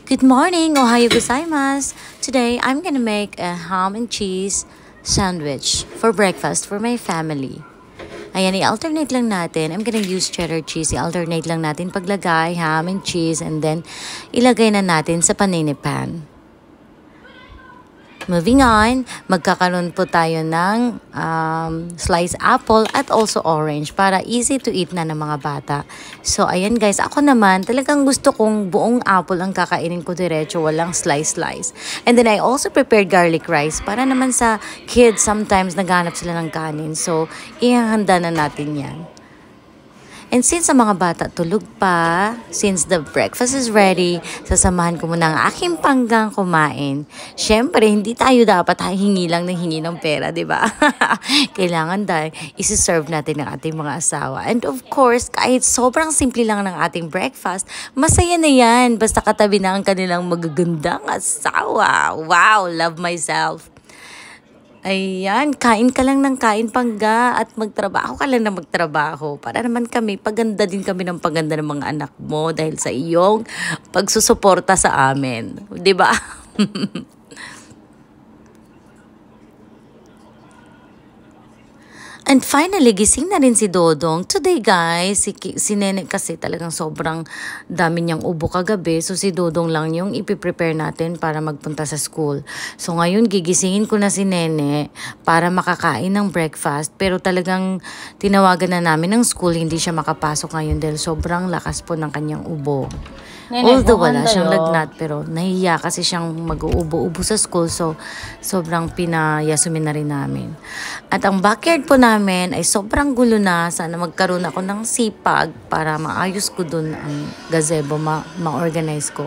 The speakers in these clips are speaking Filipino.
Good morning, Ohayo gozaimasu. Today, I'm gonna make a ham and cheese sandwich for breakfast for my family. Ayan, i-alternate lang natin. I'm gonna use cheddar cheese. I-alternate lang natin paglagay, ham and cheese, and then ilagay na natin sa panini pan. Moving on, magkakaroon po tayo ng sliced apple at also orange para easy to eat na ng mga bata. So, ayan guys, ako naman talagang gusto kong buong apple ang kakainin ko diretso, walang slice. And then I also prepared garlic rice para naman sa kids, sometimes naghanap sila ng kanin. So, ihahanda na natin yan. And since sa mga bata tulog pa, since the breakfast is ready, sasamahan ko muna ang aking panggang kumain. Siyempre, hindi tayo dapat hingi lang ng hingi ng pera, di ba? Kailangan dahil isi-serve natin ng ating mga asawa. And of course, kahit sobrang simple lang ng ating breakfast, masaya na yan. Basta katabi na ang kanilang magagandang asawa. Wow, love myself. Ayan, kain ka lang ng kain pangga at magtrabaho ka lang na magtrabaho. Para naman kami, paganda din kami ng paganda ng mga anak mo dahil sa iyong pagsusuporta sa amin. 'Di ba? And finally, gising na rin si Dodong. Today guys, si Nene kasi talagang sobrang dami niyang ubo kagabi. So si Dodong lang yung ipiprepare natin para magpunta sa school. So ngayon, gigisingin ko na si Nene para makakain ng breakfast. Pero talagang tinawagan na namin ng school, hindi siya makapasok ngayon dahil sobrang lakas po ng kanyang ubo. Although wala siyang lagnat, pero nahiya kasi siyang mag-uubo-ubo sa school. So, sobrang pinayasumin na rin namin. At ang backyard po namin ay sobrang gulo na. Sana magkaroon ako ng sipag para maayos ko dun ang gazebo, ma-organize ko.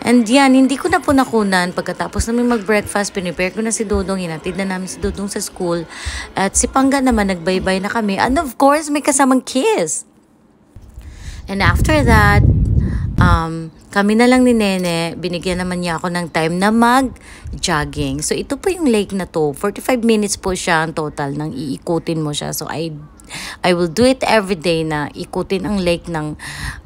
And yan, hindi ko na po nakunan. Pagkatapos namin mag-breakfast, pinipare ko na si Dodong, hinatid na namin si Dodong sa school. At si Pangga naman, nagbaybay na kami. And of course, may kasamang kiss. And after that, kami na lang ni Nene, binigyan naman niya ako ng time na mag-jogging. So, ito po yung lake na to. 45 minutes po siya ang total nang iikutin mo siya. So, I will do it every day na ikutin ang lake ng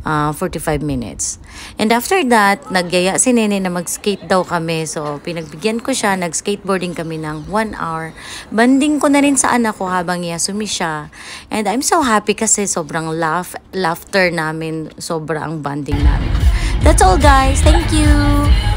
45 minutes. And after that, nagyaya si Nene na mag-skate daw kami. So, pinagbigyan ko siya, nag-skateboarding kami ng 1 hour. Banding ko na rin sa anak ko habang yasumi siya. And I'm so happy kasi sobrang laughter namin, sobrang banding namin. That's all guys. Thank you!